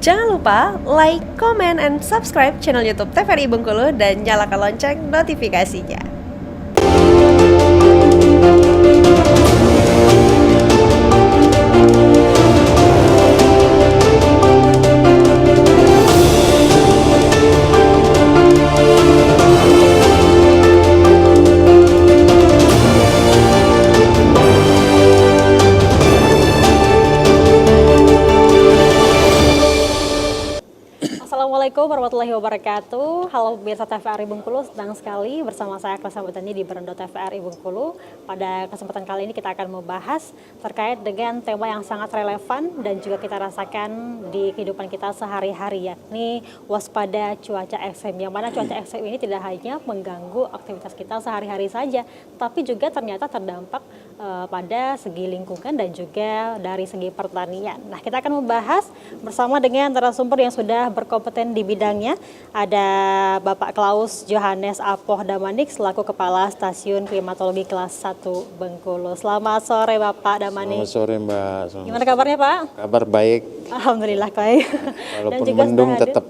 Jangan lupa like, comment, and subscribe channel YouTube TVRI Bengkulu dan nyalakan lonceng notifikasinya. Assalamualaikum warahmatullahi wabarakatuh. Halo pemirsa TVRI Bengkulu, senang sekali bersama saya Klasa Betani di Beranda TVRI Bengkulu. Pada kesempatan kali ini kita akan membahas terkait dengan tema yang sangat relevan dan juga kita rasakan di kehidupan kita sehari-hari, yakni waspada cuaca ekstrem. Yang mana cuaca ekstrem ini tidak hanya mengganggu aktivitas kita sehari-hari saja, tapi juga ternyata terdampak pada segi lingkungan dan juga dari segi pertanian. Nah, kita akan membahas bersama dengan narasumber yang sudah berkompeten di bidangnya. Ada Bapak Klaus Johannes Apoh Damanik selaku Kepala Stasiun Klimatologi Kelas 1 Bengkulu. Selamat sore Bapak Damanik. Selamat sore Mbak. Gimana kabarnya Pak? Kabar baik. Alhamdulillah baik. Walaupun dan juga mendung tetap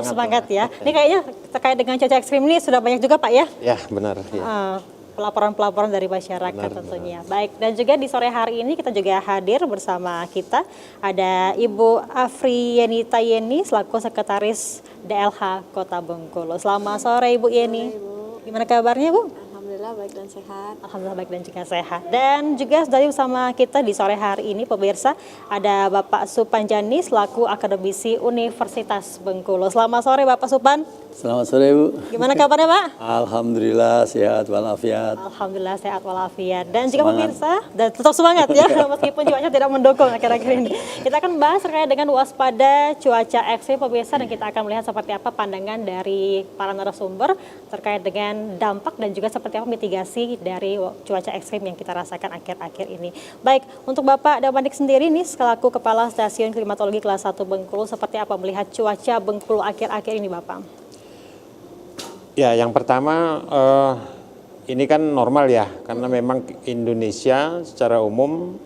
semangat ya. Ini kayaknya terkait dengan cuaca ekstrim ini sudah banyak juga Pak ya? Ya benar. Ya. Pelaporan-pelaporan dari masyarakat tentunya. Baik, dan juga di sore hari ini kita juga hadir bersama kita ada Ibu Afriyenita Yeni selaku Sekretaris DLH Kota Bengkulu. Selamat sore Ibu Yeni. Gimana kabarnya Bu? Alhamdulillah baik dan sehat. Alhamdulillah baik dan juga sehat. Dan juga sudah bersama kita di sore hari ini pemirsa ada Bapak Supanjani selaku akademisi Universitas Bengkulu. Selamat sore Bapak Supan. Selamat sore Bu. Gimana kabarnya Pak? Alhamdulillah sehat walafiat. Alhamdulillah sehat walafiat. Dan juga pemirsa dan tetap semangat ya meskipun cuaca tidak mendukung akhir-akhir ini. Kita akan bahas terkait dengan waspada cuaca ekstrim pemirsa dan kita akan melihat seperti apa pandangan dari para narasumber terkait dengan dampak dan juga seperti apa mitigasi dari cuaca ekstrim yang kita rasakan akhir-akhir ini. Baik, untuk Bapak Damanik sendiri nih selaku Kepala Stasiun Klimatologi Kelas 1 Bengkulu seperti apa melihat cuaca Bengkulu akhir-akhir ini Bapak? Ya, yang pertama ini kan normal ya, karena memang Indonesia secara umum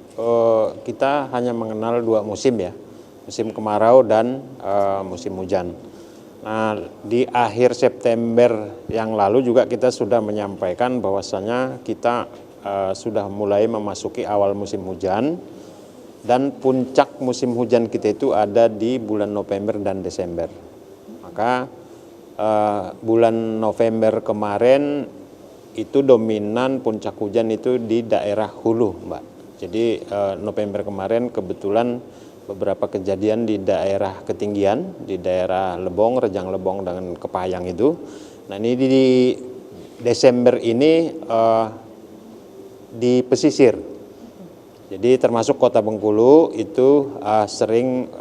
kita hanya mengenal dua musim ya, musim kemarau dan musim hujan. Nah, di akhir September yang lalu juga kita sudah menyampaikan bahwasanya kita sudah mulai memasuki awal musim hujan dan puncak musim hujan kita itu ada di bulan November dan Desember. Maka bulan November kemarin itu dominan puncak hujan itu di daerah hulu Mbak. Jadi November kemarin kebetulan beberapa kejadian di daerah ketinggian, di daerah Lebong, Rejang Lebong dengan Kepayang itu. Nah ini di Desember ini di pesisir. Jadi termasuk Kota Bengkulu itu sering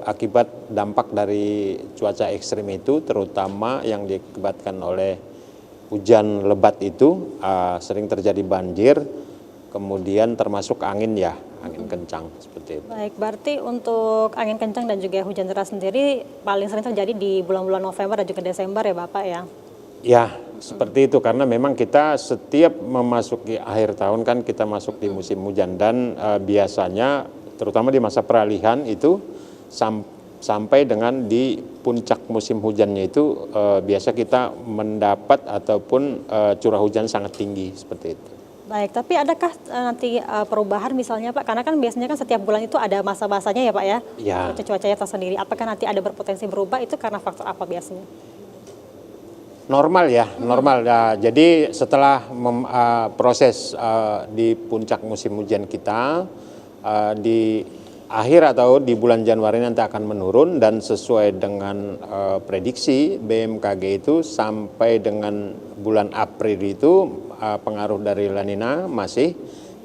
akibat dampak dari cuaca ekstrim itu, terutama yang diakibatkan oleh hujan lebat itu sering terjadi banjir, kemudian termasuk angin ya, angin kencang seperti itu. Baik, berarti untuk angin kencang dan juga hujan deras sendiri paling sering terjadi di bulan-bulan November dan juga Desember ya Bapak ya? Ya, seperti itu karena memang kita setiap memasuki akhir tahun kan kita masuk di musim hujan dan biasanya terutama di masa peralihan itu sampai dengan di puncak musim hujannya itu biasa kita mendapat ataupun curah hujan sangat tinggi seperti itu. Baik, tapi adakah nanti perubahan misalnya Pak? Karena kan biasanya kan setiap bulan itu ada masa-masanya ya Pak ya? Ya. Cuaca-cuacanya tersendiri. Apakah nanti ada berpotensi berubah itu karena faktor apa biasanya? Normal ya, normal. Ya, jadi setelah proses di puncak musim hujan kita di akhir atau di bulan Januari nanti akan menurun dan sesuai dengan prediksi BMKG itu sampai dengan bulan April itu pengaruh dari La Nina masih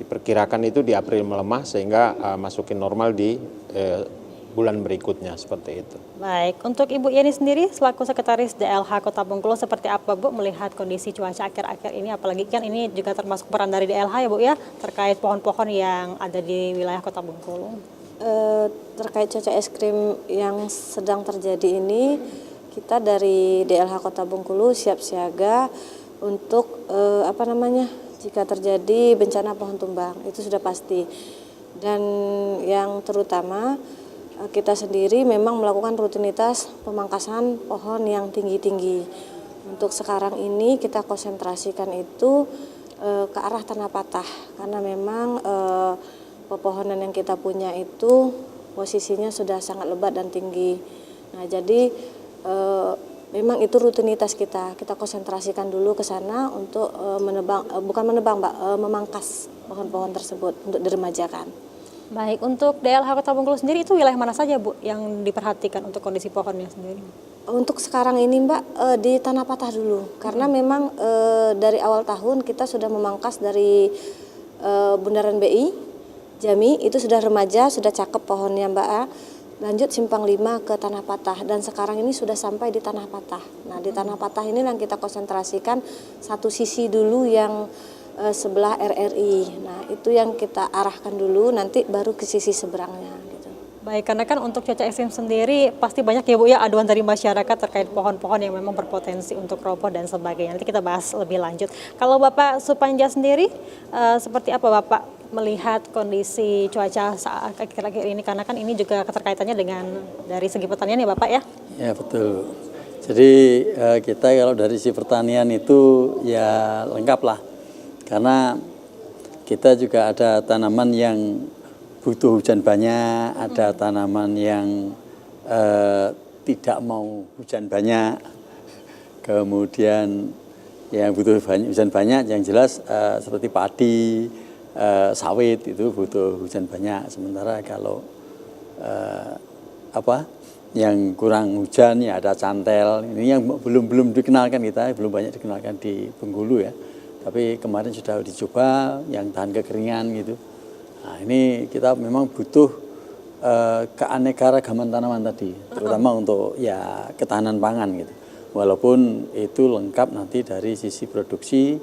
diperkirakan itu di April melemah sehingga masukin normal di bulan berikutnya seperti itu. Baik, untuk Ibu Yeni sendiri selaku Sekretaris DLH Kota Bengkulu seperti apa Bu melihat kondisi cuaca akhir-akhir ini, apalagi kan ini juga termasuk peran dari DLH ya Bu ya terkait pohon-pohon yang ada di wilayah Kota Bengkulu. Terkait cuaca ekstrim yang sedang terjadi ini, kita dari DLH Kota Bengkulu siap siaga untuk jika terjadi bencana pohon tumbang itu sudah pasti. Dan yang terutama kita sendiri memang melakukan rutinitas pemangkasan pohon yang tinggi-tinggi. Untuk sekarang ini kita konsentrasikan itu ke arah tanah patah karena memang pepohonan yang kita punya itu posisinya sudah sangat lebat dan tinggi. Nah, jadi memang itu rutinitas kita konsentrasikan dulu ke sana untuk memangkas pohon-pohon tersebut untuk diremajakan. Baik, untuk DLH Kota Bengkulu sendiri itu wilayah mana saja Bu yang diperhatikan untuk kondisi pohonnya sendiri? Untuk sekarang ini Mbak di tanah patah dulu karena memang dari awal tahun kita sudah memangkas dari Bundaran BI, Jami itu sudah remaja, sudah cakep pohonnya Mbak. Lanjut Simpang 5 ke tanah patah dan sekarang ini sudah sampai di tanah patah. Nah di tanah patah ini yang kita konsentrasikan satu sisi dulu yang sebelah RRI. Nah itu yang kita arahkan dulu nanti baru ke sisi seberangnya. Gitu. Baik, karena kan untuk cuaca ekstrim sendiri pasti banyak ya Bu ya aduan dari masyarakat terkait pohon-pohon yang memang berpotensi untuk roboh dan sebagainya. Nanti kita bahas lebih lanjut. Kalau Bapak Supanja sendiri seperti apa Bapak melihat kondisi cuaca saat akhir-akhir ini, karena kan ini juga keterkaitannya dengan dari segi pertanian ya Bapak ya? Ya betul. Jadi kita kalau dari sisi pertanian itu ya lengkap lah. Karena kita juga ada tanaman yang butuh hujan banyak, ada tanaman yang tidak mau hujan banyak, kemudian yang butuh hujan banyak yang jelas seperti padi, sawit itu butuh hujan banyak. Sementara kalau yang kurang hujan ya ada cantel. Ini yang belum dikenalkan kita, belum banyak dikenalkan di Bengkulu ya. Tapi kemarin sudah dicoba yang tahan kekeringan gitu. Nah ini kita memang butuh keanekaragaman tanaman tadi, terutama untuk ya ketahanan pangan gitu. Walaupun itu lengkap nanti dari sisi produksi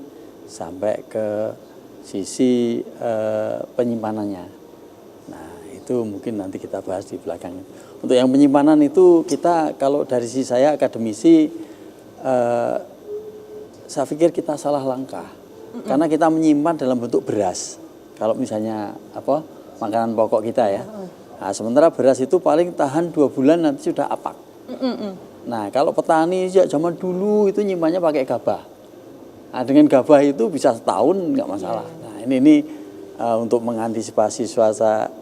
sampai ke sisi penyimpanannya. Nah itu mungkin nanti kita bahas di belakang. Untuk yang penyimpanan itu kita kalau dari sisi saya akademisi saya pikir kita salah langkah karena kita menyimpan dalam bentuk beras. Kalau misalnya makanan pokok kita ya. Nah, sementara beras itu paling tahan 2 bulan nanti sudah apak. Nah kalau petani ya zaman dulu itu nyimpannya pakai gabah. Nah, dengan gabah itu bisa setahun nggak masalah. Nah ini untuk mengantisipasi cuaca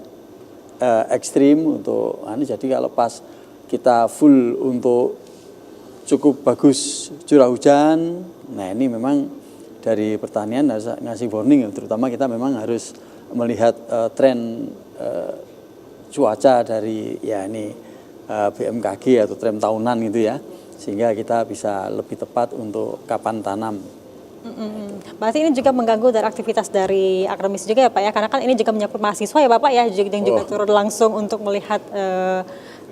ekstrim untuk jadi kalau pas kita full untuk cukup bagus curah hujan. Nah ini memang dari pertanian harus ngasih warning, terutama kita memang harus melihat tren cuaca dari BMKG atau tren tahunan gitu ya, sehingga kita bisa lebih tepat untuk kapan tanam. Berarti ini juga mengganggu dari aktivitas dari akademis juga ya Pak ya, karena kan ini juga menyangkut mahasiswa ya Bapak ya, yang juga turun langsung untuk melihat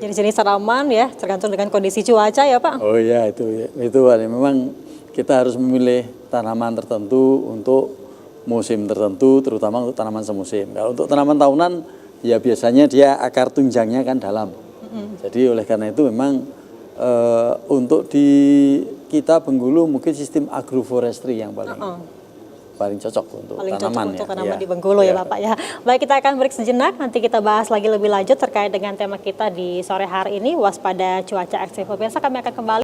jenis-jenis tanaman ya, tergantung dengan kondisi cuaca ya Pak. Oh iya itu memang kita harus memilih tanaman tertentu untuk musim tertentu, terutama untuk tanaman semusim. Kalau untuk tanaman tahunan ya biasanya dia akar tunjangnya kan dalam. Jadi oleh karena itu memang untuk di kita Bengkulu mungkin sistem agroforestry yang paling cocok untuk paling tanaman cocok untuk tanaman di Bengkulu ya Bapak ya. Baik, kita akan break sejenak, nanti kita bahas lagi lebih lanjut terkait dengan tema kita di sore hari ini, waspada cuaca ekstrim. Pemirsa, kami akan kembali